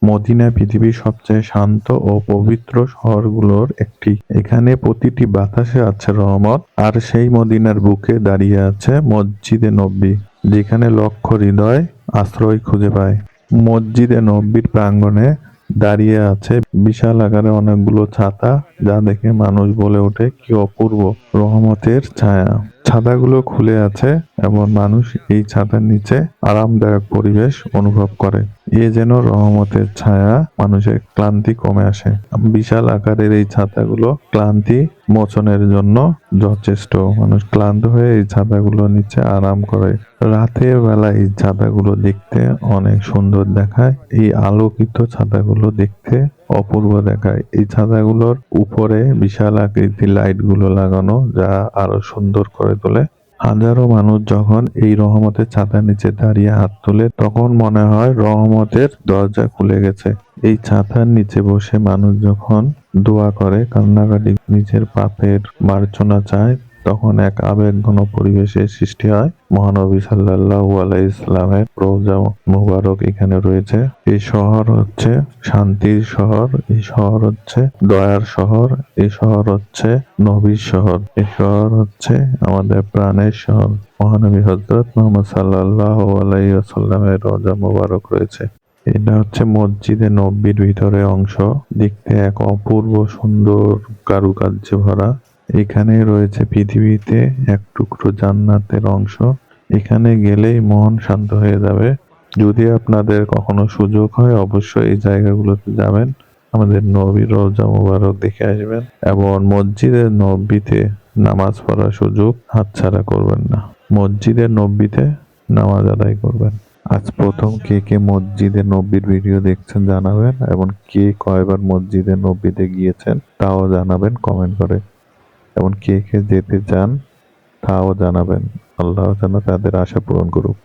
Medina পৃথিবীর সবচেয়ে শান্ত ও পবিত্র শহরগুলোর একটি। এখানে প্রতিটি বাতাসে আছে রহমত। আর সেই মদিনার বুকে দাঁড়িয়ে আছে মসজিদে নববী, যেখানে লক্ষ হৃদয় আশ্রয় খুঁজে পায়। মসজিদে নববীর প্রাঙ্গণে দাঁড়িয়ে আছে বিশাল আকারে অনেকগুলো ছাতা, যা দেখে মানুষ বলে ওঠে কি অপূর্ব রহমতের ছায়া। ছাতাগুলো খুলে আছে এবং মানুষ এই ছাতার নিচে আরামদায়ক পরিবেশ অনুভব করে। এ যেন রহমতের ছায়া, মানুষের ক্লান্তি কমে আসে। বিশাল আকারের এই ছাতাগুলো ক্লান্তি মোচনের জন্য যথেষ্ট। মানুষ ক্লান্ত হয়ে এই ছাতাগুলোর নিচে আরাম করে। রাতের বেলা এই ছাতাগুলো দেখতে অনেক সুন্দর দেখায়। এই আলোকিত ছাতাগুলো দেখতে অপূর্ব দেখায়। এই ছাতাগুলোর উপরে বিশাল আকৃতির লাইট গুলো লাগানো, যা আরো সুন্দর করে তোলে। হাজারো মানুষ যখন এই রহমতের ছাতার নিচে দাঁড়িয়ে হাত তোলে, তখন মনে হয় রহমতের দরজা খুলে গেছে। এই ছাতার নিচে বসে মানুষ যখন দোয়া করে, কান্নাকাটি, নিজের পাপের মার্জনা চায়, তখন এক আবেগঘন পরিবেশের সৃষ্টি হয়। মহানবী সাল্লাল্লাহু আলাইহি ইসলামের রওজা মুবারক এখানে রয়েছে। এই শহর হচ্ছে শান্তির শহর, এই শহর হচ্ছে দয়ার শহর, এই শহর হচ্ছে নবীর শহর, এই শহর হচ্ছে আমাদের প্রাণের শহর। মহানবী হযরত মুহাম্মদ সাল্লাল্লাহু আলাইহি ওয়াসাল্লামের রওজা মুবারক রয়েছে। এটা হচ্ছে মসজিদে নববীর ভিতরের অংশ। দেখতে এক অপূর্ব সুন্দর কারুকার্যে ভরা। এখানে রয়েছে পৃথিবীতে এক টুকরো জান্নাতের অংশ। এখানে গেলেই মন শান্ত হয়ে যাবে। যদি আপনাদের কখনো সুযোগ হয়, অবশ্যই এই জায়গাগুলোতে যাবেন, আমাদের নবীর রওজা মুবারক দেখে আসবেন এবং মসজিদের নববীতে নামাজ পড়ার সুযোগ হাতছাড়া করবেন না। মসজিদের নববীতে নামাজ আদায় করবেন। আজ প্রথম কে কে মসজিদে নববীর ভিডিও দেখছেন জানাবেন, এবং কে কয়বার মসজিদে নববীতে গিয়েছেন তাও জানাবেন কমেন্ট করে, এবং কে কে যেতে চান তাও জানাবেন। আল্লাহ যেন তাদের আশা পূরণ করুক।